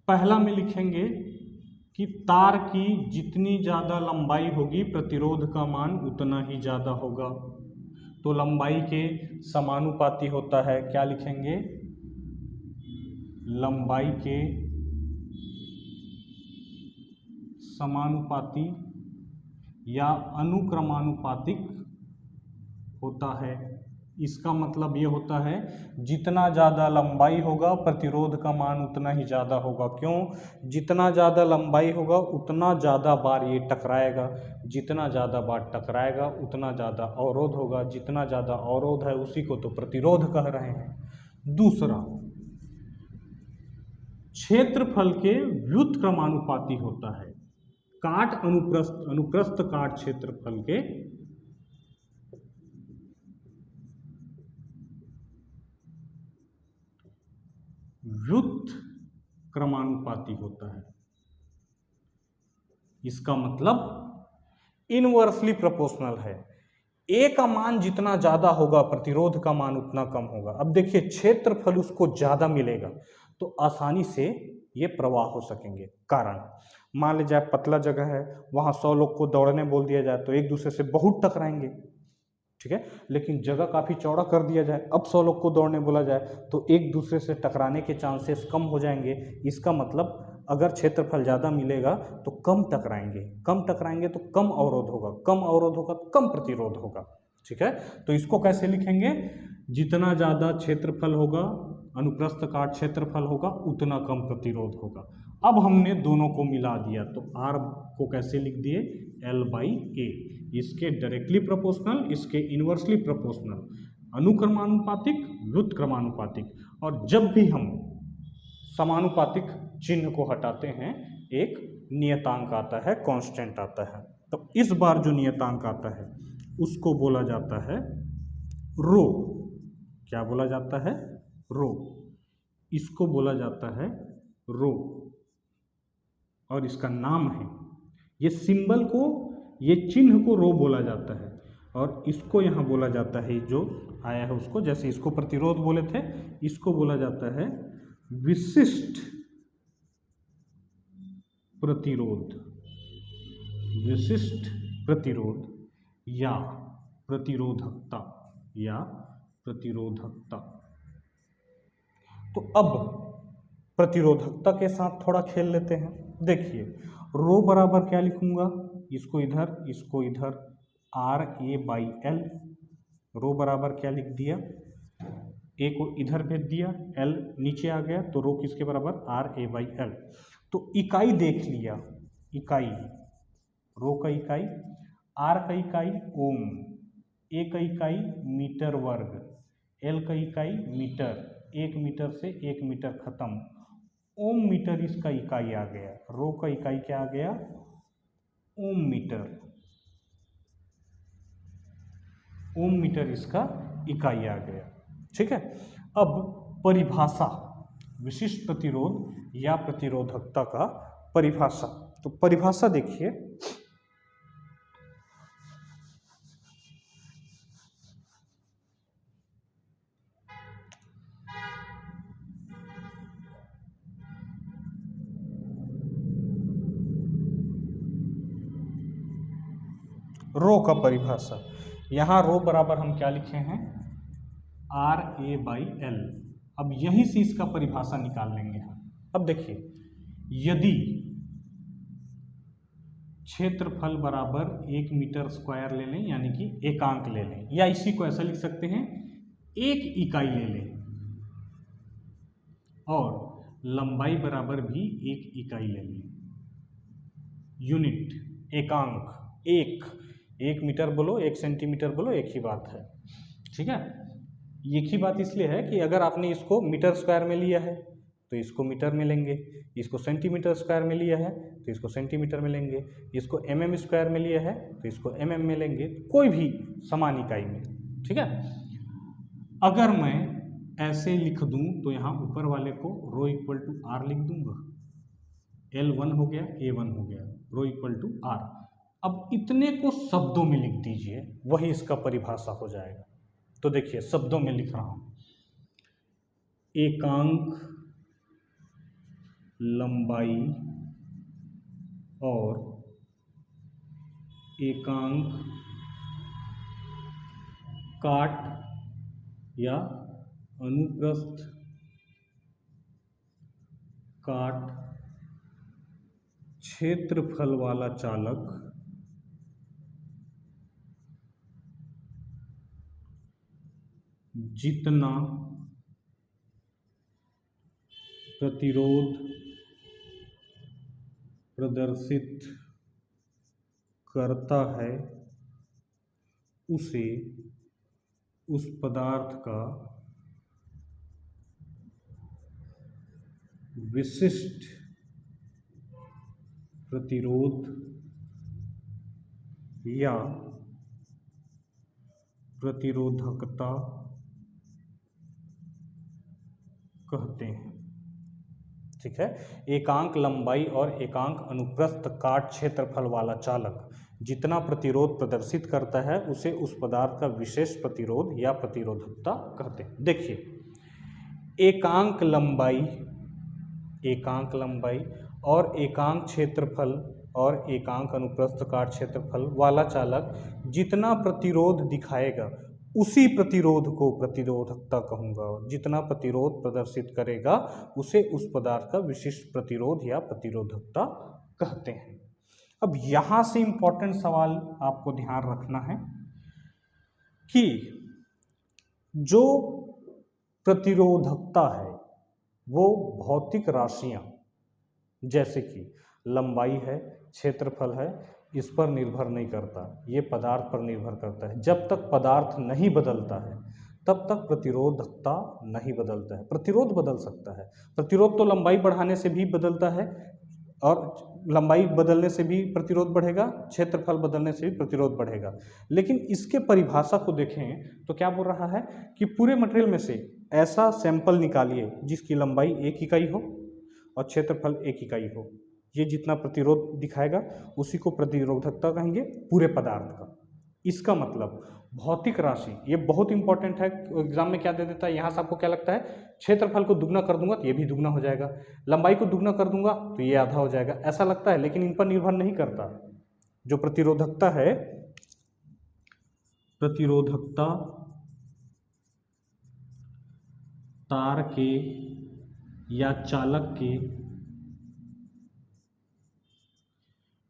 पहला में लिखेंगे कि तार की जितनी ज़्यादा लंबाई होगी प्रतिरोध का मान उतना ही ज़्यादा होगा। तो लंबाई के समानुपाती होता है, क्या लिखेंगे, लंबाई के समानुपाती या अनुक्रमानुपातिक होता है। इसका मतलब ये होता है जितना ज़्यादा लंबाई होगा प्रतिरोध का मान उतना ही ज़्यादा होगा। क्यों? जितना ज़्यादा लंबाई होगा उतना ज़्यादा बार ये टकराएगा, जितना ज़्यादा बार टकराएगा उतना ज़्यादा अवरोध होगा, जितना ज़्यादा अवरोध है उसी को तो प्रतिरोध कह रहे हैं। दूसरा, क्षेत्रफल के व्युत्क्रमानुपाती होता है। काट अनुप्रस्थ काट क्षेत्रफल के व्युत्क्रमानुपाती होता है। इसका मतलब इनवर्सली प्रोपोर्शनल है। ए का मान जितना ज्यादा होगा प्रतिरोध का मान उतना कम होगा। अब देखिए क्षेत्रफल उसको ज्यादा मिलेगा तो आसानी से ये प्रवाह हो सकेंगे। कारण मान लीजिए पतला जगह है, वहां 100 लोग को दौड़ने बोल दिया जाए तो एक दूसरे से बहुत टकराएंगे। ठीक है, लेकिन जगह काफ़ी चौड़ा कर दिया जाए, अब 100 लोग को दौड़ने बोला जाए तो एक दूसरे से टकराने के चांसेस कम हो जाएंगे। इसका मतलब अगर क्षेत्रफल ज़्यादा मिलेगा तो कम टकराएंगे, कम टकराएंगे तो कम अवरोध होगा, कम अवरोध होगा तो कम प्रतिरोध होगा। ठीक है, तो इसको कैसे लिखेंगे, जितना ज़्यादा क्षेत्रफल होगा, अनुप्रस्थ काट क्षेत्रफल होगा, उतना कम प्रतिरोध होगा। अब हमने दोनों को मिला दिया तो R को कैसे लिख दिए, L/A। इसके डायरेक्टली प्रोपोर्शनल, इसके इनवर्सली प्रोपोर्शनल, अनुक्रमानुपातिक, व्युत्क्रमानुपातिक। और जब भी हम समानुपातिक चिन्ह को हटाते हैं एक नियतांक आता है, कांस्टेंट आता है। तो इस बार जो नियतांक आता है उसको बोला जाता है रो। क्या बोला जाता है, रो। इसको बोला जाता है रो और इसका नाम है ये सिंबल को, ये चिन्ह को रो बोला जाता है, और इसको यहाँ बोला जाता है, जो आया है उसको, जैसे इसको प्रतिरोध बोले थे, इसको बोला जाता है विशिष्ट प्रतिरोध। विशिष्ट प्रतिरोध या प्रतिरोधकता, या प्रतिरोधकता। तो अब प्रतिरोधकता के साथ थोड़ा खेल लेते हैं। देखिए, रो बराबर क्या लिखूंगा, इसको इधर RA/L। रो बराबर क्या लिख दिया, ए को इधर भेज दिया, एल नीचे आ गया, तो रो किसके बराबर, RA/L। तो इकाई देख लिया, इकाई, रो का इकाई, आर का इकाई ओम, ए का इकाई मीटर वर्ग, एल का इकाई मीटर, 1 मीटर से 1 मीटर खत्म, ओम मीटर इसका इकाई आ गया। रो का इकाई क्या आ गया, ओम मीटर। ओम मीटर इसका इकाई आ गया। ठीक है। अब परिभाषा, विशिष्ट प्रतिरोध या प्रतिरोधकता का परिभाषा। तो परिभाषा देखिए, रो का परिभाषा, यहाँ रो बराबर हम क्या लिखे हैं, RA/L। अब यहीं से इसका परिभाषा निकाल लेंगे हम। अब देखिए, यदि क्षेत्रफल बराबर 1 मीटर स्क्वायर ले लें, यानी कि एकांक ले लें, या इसी को ऐसा लिख सकते हैं, 1 इकाई ले लें, और लंबाई बराबर भी 1 इकाई ले लें। यूनिट, एकांक, 1 मीटर बोलो, 1 सेंटीमीटर बोलो, एक ही बात है। ठीक है। एक ही बात इसलिए है कि अगर आपने इसको मीटर स्क्वायर में लिया है तो इसको मीटर में लेंगे, इसको सेंटीमीटर स्क्वायर में लिया है तो इसको सेंटीमीटर में लेंगे, इसको mm स्क्वायर में लिया है तो इसको mm में लेंगे, कोई भी समान इकाई में। ठीक है। अगर मैं ऐसे लिख दूं तो यहाँ ऊपर वाले को रो इक्वल टू आर लिख दूंगा, L1 हो गया, A1 हो गया, रो इक्वल टू आर। अब इतने को शब्दों में लिख दीजिए, वही इसका परिभाषा हो जाएगा। तो देखिए, शब्दों में लिख रहा हूं, एकांक लंबाई और एकांक काट या अनुप्रस्थ काट क्षेत्रफल वाला चालक जितना प्रतिरोध प्रदर्शित करता है, उसे उस पदार्थ का विशिष्ट प्रतिरोध या प्रतिरोधकता कहते हैं। ठीक है। एकांक लंबाई और एकांक अनुप्रस्थ काट क्षेत्रफल वाला चालक जितना प्रतिरोध प्रदर्शित करता है, उसे उस पदार्थ का विशेष प्रतिरोध या प्रतिरोधकता कहते हैं। देखिए, एकांक लंबाई और एकांक क्षेत्रफल और एकांक अनुप्रस्थ काट क्षेत्रफल वाला चालक जितना प्रतिरोध दिखाएगा, उसी प्रतिरोध को प्रतिरोधकता कहूँगा। जितना प्रतिरोध प्रदर्शित करेगा, उसे उस पदार्थ का विशिष्ट प्रतिरोध या प्रतिरोधकता कहते हैं। अब यहाँ से इम्पोर्टेंट सवाल आपको ध्यान रखना है कि जो प्रतिरोधकता है वो भौतिक राशियाँ, जैसे कि लंबाई है, क्षेत्रफल है, इस पर निर्भर नहीं करता, ये पदार्थ पर निर्भर करता है। जब तक पदार्थ नहीं बदलता है तब तक प्रतिरोधकता नहीं बदलता है। प्रतिरोध बदल सकता है, प्रतिरोध तो लंबाई बढ़ाने से भी बदलता है, और लंबाई बदलने से भी प्रतिरोध बढ़ेगा, क्षेत्रफल बदलने से भी प्रतिरोध बढ़ेगा। लेकिन इसके परिभाषा को देखें तो क्या बोल रहा है कि पूरे मटेरियल में से ऐसा सैंपल निकालिए जिसकी लंबाई 1 इकाई हो और क्षेत्रफल 1 इकाई हो। ये जितना प्रतिरोध दिखाएगा उसी को प्रतिरोधकता कहेंगे पूरे पदार्थ का। इसका मतलब भौतिक राशि, ये बहुत इंपॉर्टेंट है, एग्जाम में क्या दे देता है, यहाँ से आपको क्या लगता है, क्षेत्रफल को दुगना कर दूंगा तो ये भी दुगना हो जाएगा, लंबाई को दुगना कर दूंगा तो ये आधा हो जाएगा, ऐसा लगता है, लेकिन इन पर निर्भर नहीं करता। जो प्रतिरोधकता है, प्रतिरोधकता तार के या चालक के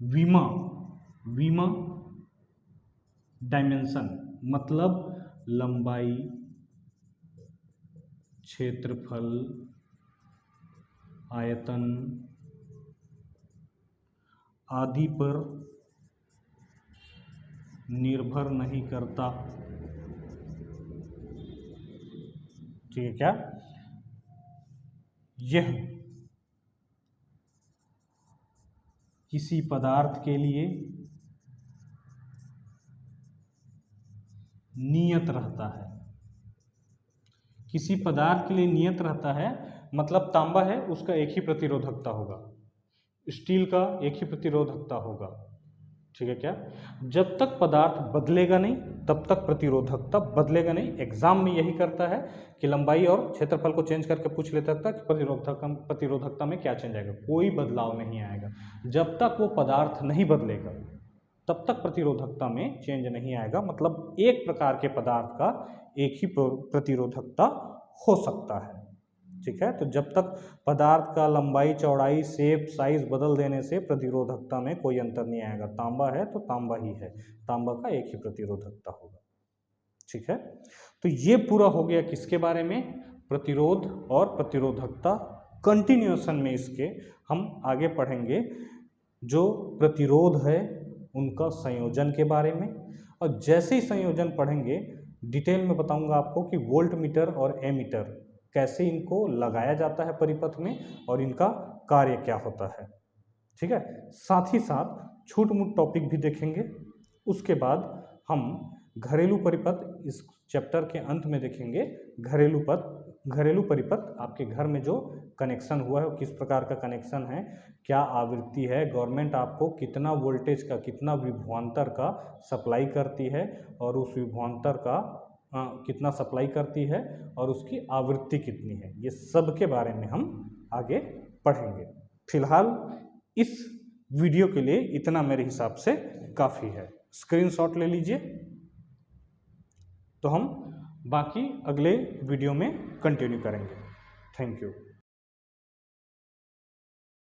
विमा डायमेंशन, मतलब लंबाई, क्षेत्रफल, आयतन आदि पर निर्भर नहीं करता। ठीक है क्या? यह किसी पदार्थ के लिए नियत रहता है। किसी पदार्थ के लिए नियत रहता है मतलब तांबा है उसका एक ही प्रतिरोधकता होगा, स्टील का एक ही प्रतिरोधकता होगा। ठीक है क्या? जब तक पदार्थ बदलेगा नहीं तब तक प्रतिरोधकता बदलेगा नहीं। एग्जाम में यही करता है कि लंबाई और क्षेत्रफल को चेंज करके पूछ लेता था कि प्रतिरोधकता में क्या चेंज आएगा, कोई बदलाव नहीं आएगा। जब तक वो पदार्थ नहीं बदलेगा तब तक प्रतिरोधकता में चेंज नहीं आएगा। मतलब एक प्रकार के पदार्थ का एक ही प्रतिरोधकता हो सकता है। ठीक है, तो जब तक पदार्थ का लंबाई, चौड़ाई, शेप, साइज बदल देने से प्रतिरोधकता में कोई अंतर नहीं आएगा। तांबा है तो तांबा ही है, तांबा का एक ही प्रतिरोधकता होगा। ठीक है, तो ये पूरा हो गया किसके बारे में, प्रतिरोध और प्रतिरोधकता। कंटिन्यूएशन में इसके हम आगे पढ़ेंगे जो प्रतिरोध है उनका संयोजन के बारे में, और जैसे ही संयोजन पढ़ेंगे डिटेल में बताऊंगा आपको कि वोल्ट मीटर और एमीटर कैसे इनको लगाया जाता है परिपथ में और इनका कार्य क्या होता है। ठीक है, साथ ही साथ छोट मोट टॉपिक भी देखेंगे। उसके बाद हम घरेलू परिपथ इस चैप्टर के अंत में देखेंगे। घरेलू परिपथ आपके घर में जो कनेक्शन हुआ है वो किस प्रकार का कनेक्शन है, क्या आवृत्ति है, गवर्नमेंट आपको कितना वोल्टेज का, कितना विभवांतर का सप्लाई करती है और उस विभवांतर का कितना सप्लाई करती है और उसकी आवृत्ति कितनी है, ये सब के बारे में हम आगे पढ़ेंगे। फिलहाल इस वीडियो के लिए इतना मेरे हिसाब से काफ़ी है। स्क्रीनशॉट ले लीजिए, तो हम बाकी अगले वीडियो में कंटिन्यू करेंगे। Thank you.